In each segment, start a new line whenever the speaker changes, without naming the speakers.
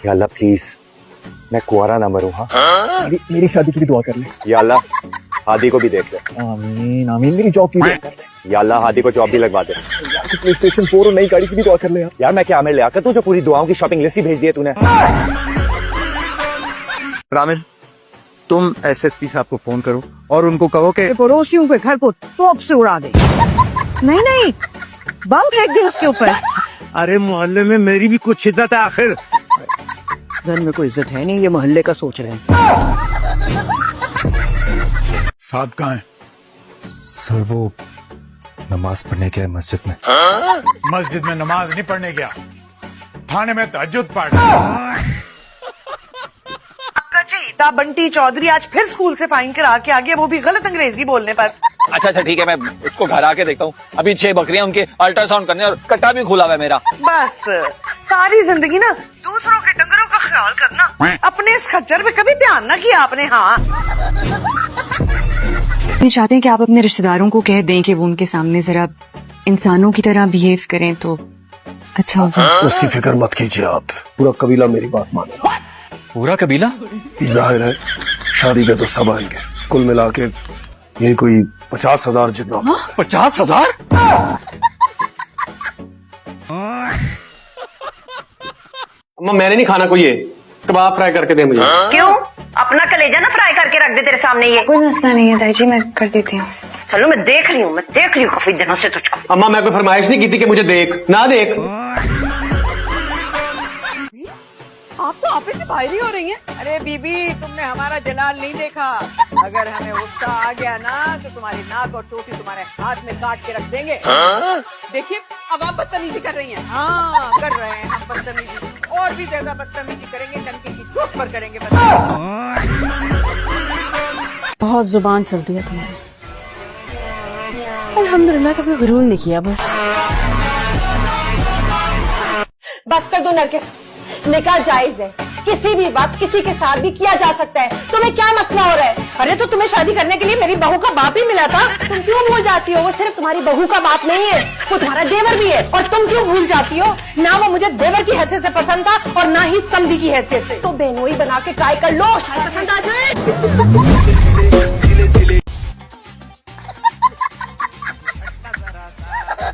या अल्लाह प्लीज मैं कुंवारा ना मरूं। हाँ
मेरी शादी की भी दुआ कर ले।
या अल्लाह हादी को भी देख ले।
आमीन आमीन। मेरी जॉब की दुआ कर ले।
या अल्लाह हादी को जॉब भी लगवा दे।
प्ले स्टेशन 4 और नई गाड़ी की भी दुआ कर ले
यार मैं क्या आमिर ले आकर तुझे पूरी दुआओं की शॉपिंग लिस्ट ही भेज दी है तूने।
रामिल तुम एसएसपी साहब को फोन करो और उनको कहो कि
पड़ोसियों के घर को तोप से उड़ा दे। नहीं नहीं, बम फेंक दे उसके ऊपर।
अरे मोहल्ले में मेरी भी कुछ इज्जत है आखिर।
घर में कोई इज्जत है नहीं, ये मोहल्ले का सोच रहे हैं।
साद कहाँ है?
सर वो नमाज पढ़ने गया है मस्जिद में।
मस्जिद में नमाज नहीं पढ़ने गया, थाने में तहज्जुद पढ़ रहा।
चीता बंटी चौधरी आज फिर स्कूल से फाइन करा के आ गया, वो भी गलत अंग्रेजी बोलने पर।
अच्छा ठीक है, मैं उसको घर आके देखता हूँ। अभी 6 बकरियां उनके अल्ट्रासाउंड करने और कट्टा भी खुला हुआ है मेरा।
बस सारी जिंदगी ना दूसरों के डंगरों का ख्याल करना, अपने इस खच्चर पे कभी ध्यान ना किया आपने। हाँ
ये चाहते हैं कि आप अपने रिश्तेदारों को कह दें कि वो उनके सामने जरा इंसानों की तरह बिहेव करें तो अच्छा होगा।
उसकी फिक्र मत कीजिए आप, पूरा कबीला मेरी बात मानेगा।
पूरा कबीला?
जाहिर है शादी पे तो सब आएंगे, कुल मिला के ये कोई 50,000 जितना।
50,000? अम्मा मैंने नहीं खाना, कोई ये कबाब फ्राई करके दे मुझे।
क्यों? अपना कलेजा ना फ्राई करके रख दे तेरे सामने। ये
कोई मसला नहीं है ताई जी, मैं कर देती हूँ।
चलो मैं देख रही हूँ काफी दिनों से तुझको।
अम्मा मैं कोई फरमाइश नहीं की थी कि मुझे देख ना देख।
आप तो आपस से बाहरी हो रही हैं। अरे बीबी, तुमने हमारा जलाल नहीं देखा। अगर हमें गुस्सा आ गया ना तो तुम्हारी नाक और चोटी तुम्हारे हाथ में काट के रख देंगे। देखिए अब आप बदतमीजी कर रही हैं। हाँ कर रहे हैं हम बदतमीजी, और भी ज्यादा बदतमीजी करेंगे, टंकी की चोट पर करेंगे बदतमीजी।
बहुत जुबान चलती है तुम्हारी। अल्हम्दुलिल्लाह कभी गुरूर नहीं किया।
बस कर दो नरगिस, निकाह जायज है, किसी भी वक्त किसी के साथ भी किया जा सकता है। तुम्हें क्या मसला हो रहा है? अरे तो तुम्हें शादी करने के लिए मेरी बहू का बाप ही मिला था, तुम क्यों भूल जाती हो? वो सिर्फ तुम्हारी बहू का बाप नहीं है, वो तुम्हारा देवर भी है। और तुम क्यों भूल जाती हो? ना वो मुझे देवर की हैसियत से पसंद था और ना ही समधी की हैसियत से। तो बहनोई बना के ट्राई कर लो, शायद पसंद आ जाए।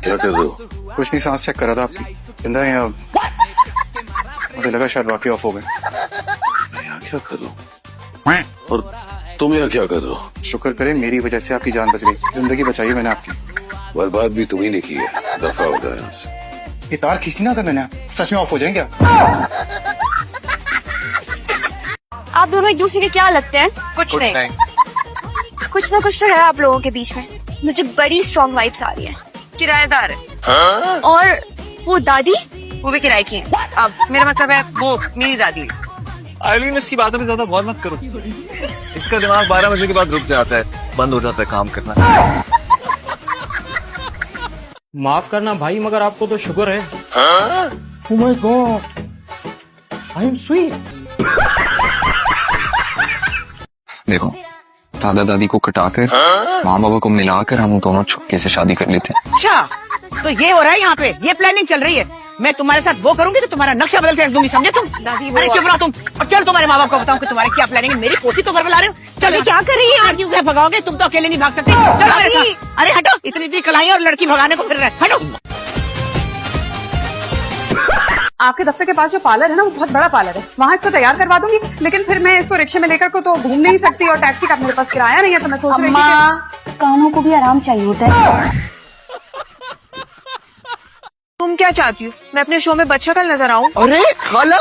क्या कर रहे हो? कुछ नहीं, सांस चेक करा था आपकी। जिंदा है अब, मुझे लगा शायद वाकई ऑफ हो गए।
यहाँ क्या कर रहा हूँ और तुम यहाँ क्या कर रहे हो?
शुक्र करें मेरी वजह से आपकी जान बच गई, जिंदगी बचाई मैंने आपकी।
बर्बाद भी तुम्ही ने की है, दफा हो जाए यहाँ से।
ये तार खींचनी ना, अगर मैंने सच में ऑफ हो जाएंगे।
आप दोनों एक दूसरे के क्या लगते हैं? कुछ नहीं, कुछ ना कुछ तो है आप लोगों के बीच में। मुझे बड़ी स्ट्रॉन्ग वाइब्स आ रही है। किराएदार है और वो दादी, वो भी किराए की है।
अब मेरा मतलब है वो मेरी दादी।
आइलीन इसकी बातों में ज्यादा गौर मत करो, इसका दिमाग 12 बजे के बाद रुक जाता है, बंद हो जाता है काम करना।
माफ करना भाई, मगर आपको तो शुगर है। Oh my God, I am sweet.
देखो दादा दादी को कटाकर माँ बाबा को मिलाकर हम दोनों छुपके से शादी कर लेते हैं।
अच्छा तो ये हो रहा है यहाँ पे, ये प्लानिंग चल रही है। मैं तुम्हारे साथ वो करूंगी तो तुम्हारा नक्शा बदल के रख दूंगी, समझे तुम? दादी अरे चुप रहो तुम, और चल तुम्हारे माँ बाप को बताऊं कि तुम्हारे क्या प्लानिंग है। मेरी पोती तो बरगला रहे हो। चलो क्या कर रही है? लड़की को भगाओगे? तुम तो अकेले नहीं भाग सकते। चलो मेरे साथ। अरे हटो, इतनी कलाई और लड़की भगाने को फिर रहे। हटो।
आपके दफ्तर के पास जो पार्लर है ना, वो बहुत बड़ा पार्लर है, वहाँ इसको तैयार करवा दूंगी। लेकिन फिर मैं इसको रिक्शे में लेकर को तो घूम नहीं सकती, और टैक्सी का मेरे पास किराया नहीं है। तो मैं सोच रही थी
कानों को भी आराम चाहिए होता है।
तुम क्या चाहती हो? मैं अपने शो में बच्चा कल नजर आऊं?
अरे खाला,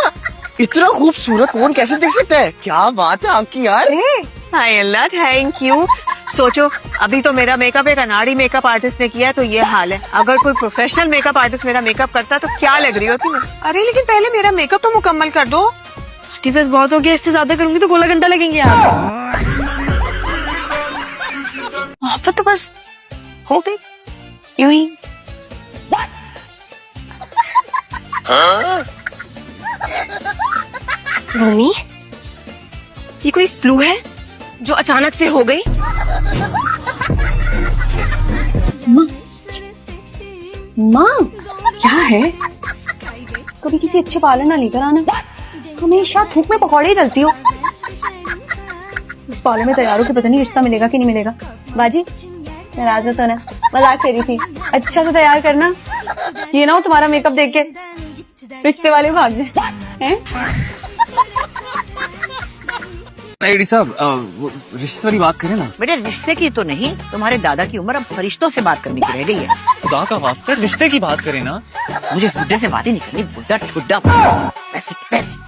इतना खूबसूरत कौन कैसे देख सकता है? क्या बात है आपकी यार।
हाय अल्लाह, थैंक यू। सोचो अभी तो मेरा मेकअप एक अनाड़ी मेकअप आर्टिस्ट ने किया, तो ये हाल है। अगर कोई प्रोफेशनल मेकअप आर्टिस्ट मेरा मेकअप करता तो क्या लग रही होती मैं? अरे लेकिन पहले मेरा मेकअप तो मुकम्मल कर दो।
बस बहुत हो गया, इससे ज्यादा करूंगी तो गोला घंटा लगेंगे आप। मोहब्बत तो बस हो गई यूं ही।
रोमी, ये कोई फ्लू है जो अचानक से हो गई?
माँ क्या है? कभी किसी अच्छे पार्लर ना लेकर आना।
हमेशा धूप में पकौड़े ही तलती हो। इस पाले में तैयार हो के पता नहीं रिश्ता मिलेगा कि नहीं मिलेगा। बाजी नाराज तो ना, मजाक करी थी। अच्छा से तैयार करना, ये ना हो तुम्हारा मेकअप देख के रिश्ते वाले भाग जाए हैं?
एडी साहब वो रिश्ते वाली बात करें ना।
बेटे रिश्ते की तो नहीं, तुम्हारे दादा की उम्र अब फरिश्तों से बात करने की रह गई है।
खुदा का वास्ते रिश्ते की बात करें ना।
मुझे इस बुड्ढे से बात ही नहीं करनी, बुड्ढा ठुड्डा पैसे पैसे।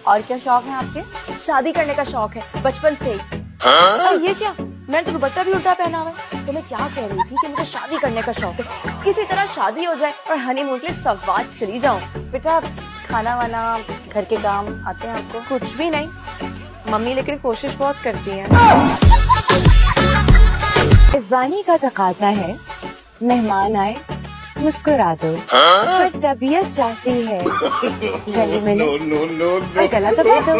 और क्या शौक है आपके? शादी करने का शौक है बचपन से ही। और ये क्या, मैंने तो दुपट्टा भी उल्टा पहना हुआ है। तो मैं क्या कह रही थी कि मुझे शादी करने का शौक है, किसी तरह शादी हो जाए और हनीमून के लिए सवाद चली जाऊं। बेटा खाना वाना घर के काम आते हैं आपको? कुछ भी नहीं मम्मी, लेकिन कोशिश बहुत करती है। इस बानी का तकाजा है मेहमान आए मुस्कुरा दो, पर तबीयत चाहती है गले मिले और गला दबा दो।